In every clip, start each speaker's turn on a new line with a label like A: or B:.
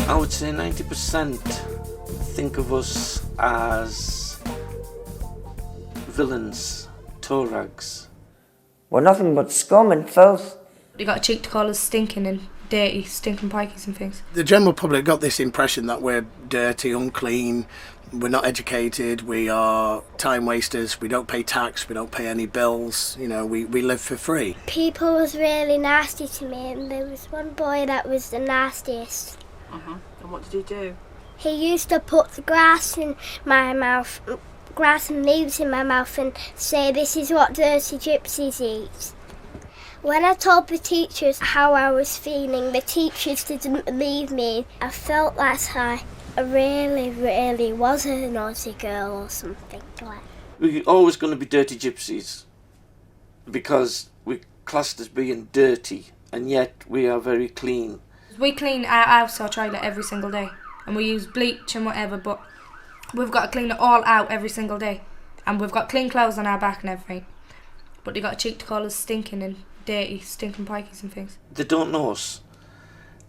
A: I would say 90% think of us as villains, toe rags.
B: We're nothing but scum and filth.
C: You got a cheek to call us stinking and dirty, stinking pikeys and things.
D: The general public got this impression that we're dirty, unclean, we're not educated, we are time wasters, we don't pay tax, we don't pay any bills, you know, we live for free.
E: People was really nasty to me, and there was one boy that was the nastiest.
F: And what did he do?
E: He used to put the grass in my mouth, grass and leaves in my mouth, and say, "This is what dirty gypsies eat." When I told the teachers how I was feeling, the teachers didn't believe me. I felt like I really was a naughty girl or something like that.
A: We're always going to be dirty gypsies because we're classed as being dirty, and yet we are very clean.
C: We clean our house or toilet every single day, and we use bleach and whatever, but we've got to clean it all out every single day, and we've got clean clothes on our back and everything, but they got a cheek to call us stinking and dirty, stinking pikeys and things.
A: They don't know us,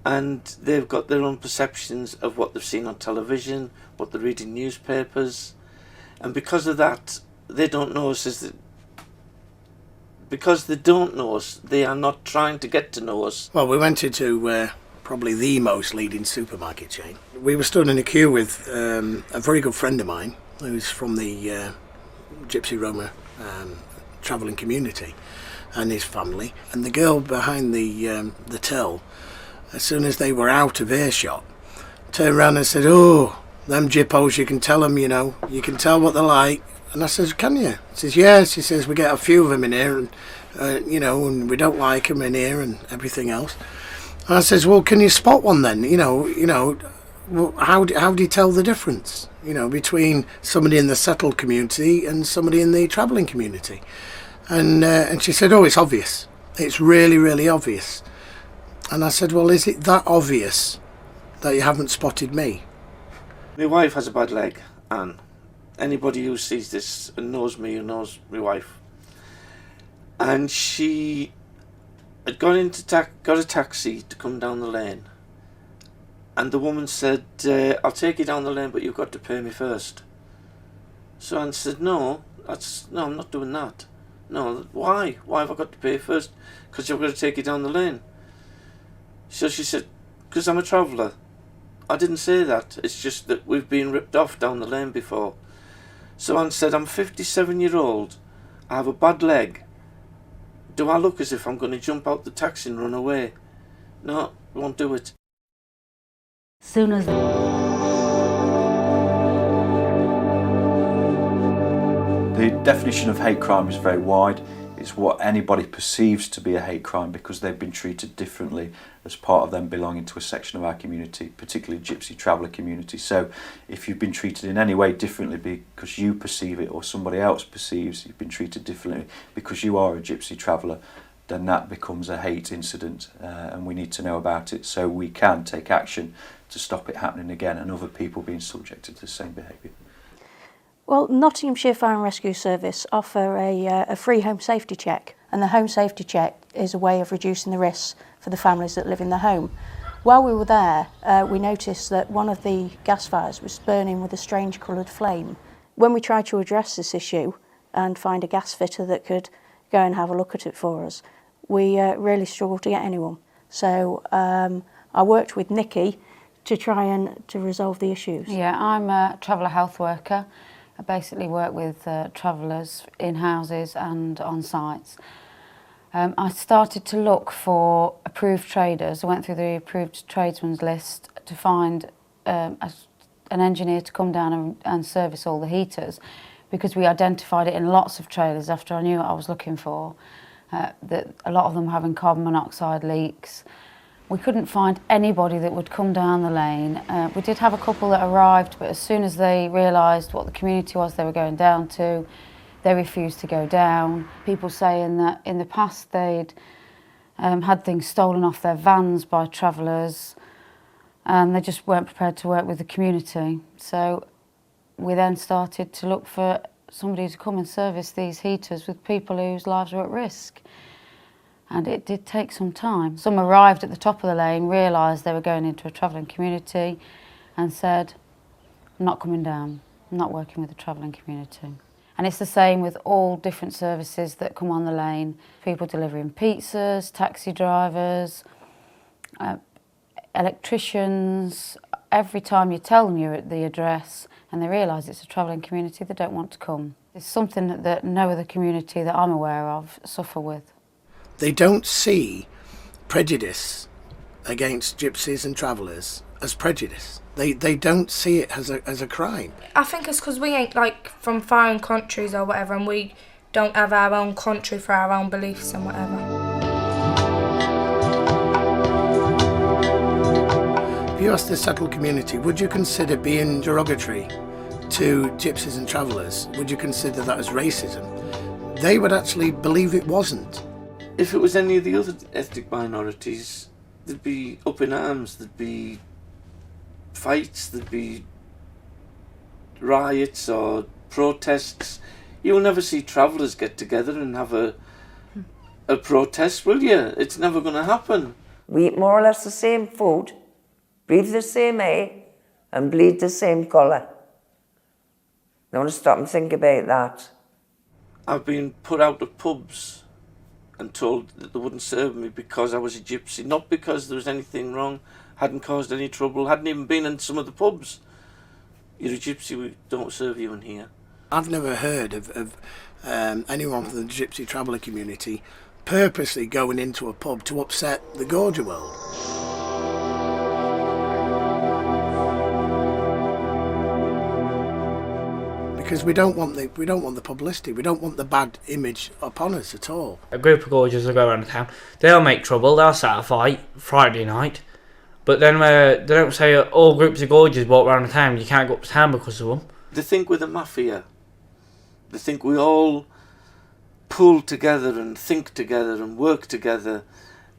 A: and they've got their own perceptions of what they've seen on television, what they read in newspapers, and because of that, they don't know us because they don't know us, they are not trying to get to know us.
D: Well, we went into probably the most leading supermarket chain. We were stood in a queue with a very good friend of mine who's from the Gypsy Roma travelling community, and his family. And the girl behind the till, as soon as they were out of earshot, turned around and said, "Oh, them Gyppos, you can tell them, you know, you can tell what they're like." And I says, "Can you?" She says, "Yeah." She says, "We get a few of them in here, and you know, and we don't like them in here and everything else." And I says, "Well, can you spot one then? You know, well, how do you tell the difference, you know, between somebody in the settled community and somebody in the travelling community?" And she said, "Oh, it's obvious. It's really obvious." And I said, "Well, is it that obvious that you haven't spotted me?"
A: My wife has a bad leg, and anybody who sees this and knows me and knows my wife, and she had got a taxi to come down the lane, and the woman said, "I'll take you down the lane, but you've got to pay me first." So I said, no, I'm not doing that. "No, why? Why have I got to pay first?" "Because you've got to take you down the lane." So she said, "Because I'm a traveller." I didn't say that. It's just that we've been ripped off down the lane before. So I said, "I'm 57-year-old. I have a bad leg. Do I look as if I'm going to jump out the taxi and run away?" "No, I won't do it."
G: Soon as
H: the definition of hate crime is very wide. It's what anybody perceives to be a hate crime because they've been treated differently as part of them belonging to a section of our community, particularly Gypsy traveller community. So if you've been treated in any way differently because you perceive it or somebody else perceives you've been treated differently because you are a Gypsy traveller, then that becomes a hate incident, and we need to know about it so we can take action to stop it happening again and other people being subjected to the same behaviour.
G: Well, Nottinghamshire Fire and Rescue Service offer a free home safety check, and the home safety check is a way of reducing the risks for the families that live in the home. While we were there, we noticed that one of the gas fires was burning with a strange coloured flame. When we tried to address this issue and find a gas fitter that could go and have a look at it for us, we really struggled to get anyone. So I worked with Nikki to try and to resolve the issues.
I: Yeah, I'm a traveller health worker. I basically work with travellers in houses and on sites. I started to look for approved traders. I went through the approved tradesmen's list to find an engineer to come down and service all the heaters, because we identified it in lots of trailers after I knew what I was looking for, that a lot of them having carbon monoxide leaks. We couldn't find anybody that would come down the lane. We did have a couple that arrived, but as soon as they realised what the community was they were going down to, they refused to go down. People saying that in the past they'd had things stolen off their vans by travellers, and they just weren't prepared to work with the community. So we then started to look for somebody to come and service these heaters with people whose lives were at risk. And it did take some time. Some arrived at the top of the lane, realised they were going into a travelling community and said, I'm not coming down, I'm not working with the travelling community. And it's the same with all different services that come on the lane. People delivering pizzas, taxi drivers, electricians. Every time you tell them you're at the address and they realise it's a travelling community, they don't want to come. It's something that no other community that I'm aware of suffer with.
D: They don't see prejudice against gypsies and travellers as prejudice. They don't see it as a crime.
C: I think it's because we ain't like from foreign countries or whatever, and we don't have our own country for our own beliefs and whatever.
D: If you ask the settled community, would you consider being derogatory to gypsies and travellers? Would you consider that as racism? They would actually believe it wasn't.
A: If it was any of the other ethnic minorities, there'd be up in arms, there'd be fights, there'd be riots or protests. You'll never see travellers get together and have a protest, will you? It's never going to happen.
B: We eat more or less the same food, breathe the same air, and bleed the same colour. I want to stop and think about that.
A: I've been put out of pubs and told that they wouldn't serve me because I was a gypsy, not because there was anything wrong, hadn't caused any trouble, hadn't even been in some of the pubs. You're a gypsy, we don't serve you in here.
D: I've never heard of anyone from the gypsy traveller community purposely going into a pub to upset the gorja world. Because we don't want the publicity, we don't want the bad image upon us at all.
J: A group of gorgers will go around the town, they'll make trouble, they'll start a fight Friday night, but then they don't say all groups of gorgers walk around the town, you can't go up to town because of them.
A: They think we're the mafia. They think we all pull together and think together and work together,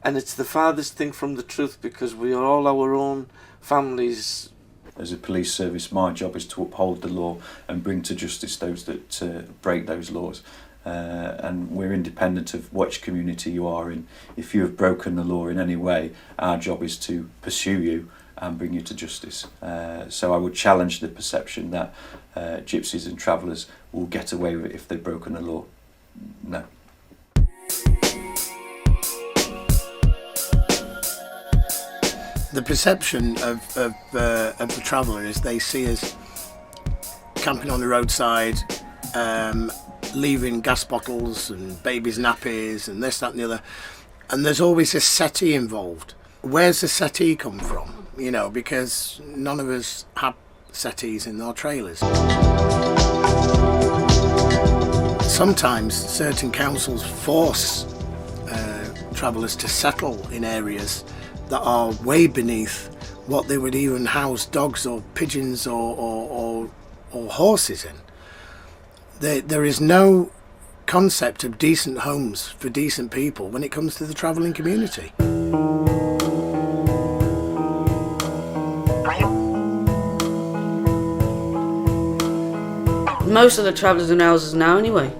A: and it's the farthest thing from the truth because we are all our own families.
H: As a police service, my job is to uphold the law and bring to justice those that break those laws. And we're independent of which community you are in. If you have broken the law in any way, our job is to pursue you and bring you to justice. So I would challenge the perception that gypsies and travellers will get away with it if they've broken the law. No.
D: The perception of the traveller is they see us camping on the roadside, leaving gas bottles and babies' nappies and this, that and the other. And there's always a settee involved. Where's the settee come from? You know, because none of us have settees in our trailers. Sometimes certain councils force travellers to settle in areas that are way beneath what they would even house dogs or pigeons or horses in. There is no concept of decent homes for decent people when it comes to the travelling community.
F: Most of the travellers in houses now anyway.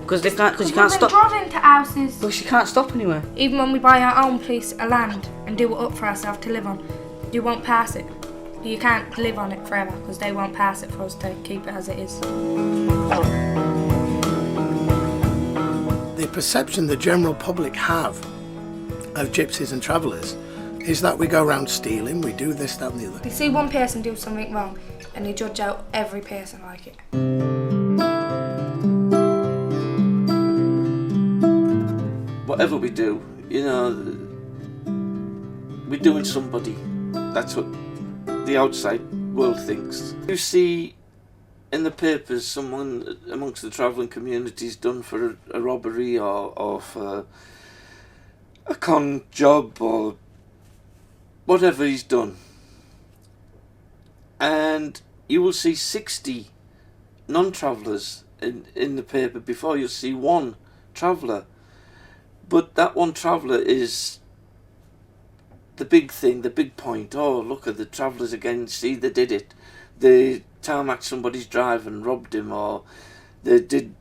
F: Because you can't stop.
C: Drive into houses.
F: Because you can't stop anywhere.
C: Even when we buy our own piece of land and do it up for ourselves to live on, you won't pass it. You can't live on it forever because they won't pass it for us to keep it as it is.
D: The perception the general public have of gypsies and travellers is that we go around stealing, we do this, that and the other.
C: They see one person do something wrong and they judge out every person like it.
A: Whatever we do, you know, we're doing somebody. That's what the outside world thinks. You see in the papers someone amongst the travelling community's done for a robbery or for a con job or whatever he's done. And you will see 60 non-travellers in the paper before you'll see one traveller. But that one traveller is the big thing, the big point. Oh, look at the travellers again, see, they did it. They tarmacked somebody's drive and robbed him, or They did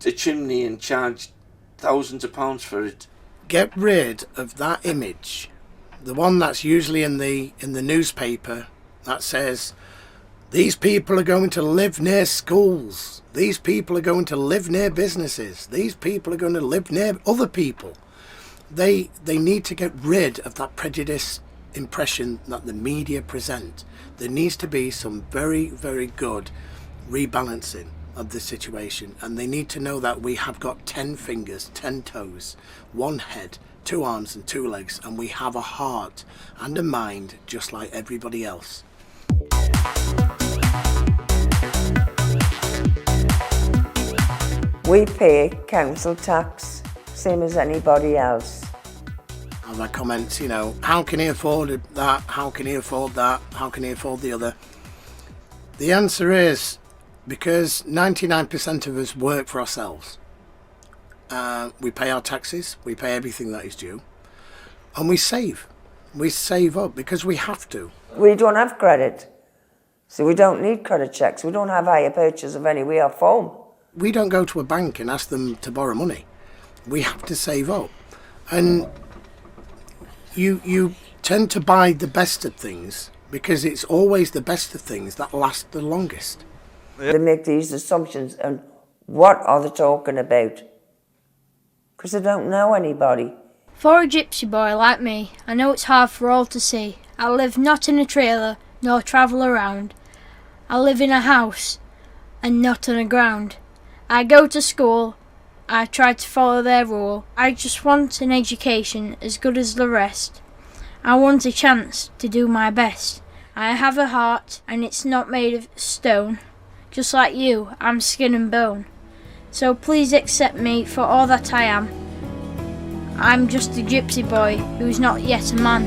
A: a chimney and charged thousands of pounds for it.
D: Get rid of that image, the one that's usually in the newspaper that says, these people are going to live near schools, these people are going to live near businesses, these people are going to live near other people. They need to get rid of that prejudice impression that the media present. There needs to be some very, very good rebalancing of the situation, and they need to know that we have got 10 fingers, 10 toes, 1 head, 2 arms and 2 legs, and we have a heart and a mind just like everybody else.
B: We pay council tax, same as anybody else.
D: And my comments, you know, how can he afford that? How can he afford that? How can he afford the other? The answer is because 99% of us work for ourselves. We pay our taxes, we pay everything that is due, and we save. We save up because we have to.
B: We don't have credit, so we don't need credit checks. We don't have hire purchase of any way off home.
D: We don't go to a bank and ask them to borrow money. We have to save up. And you tend to buy the best of things because it's always the best of things that last the longest.
B: They make these assumptions, and what are they talking about? Because they don't know anybody.
K: For a gypsy boy like me, I know it's hard for all to see. I live not in a trailer, nor travel around. I live in a house, and not on the ground. I go to school, I try to follow their rule. I just want an education as good as the rest. I want a chance to do my best. I have a heart, and it's not made of stone. Just like you, I'm skin and bone. So please accept me for all that I am. I'm just a gypsy boy who's not yet a man.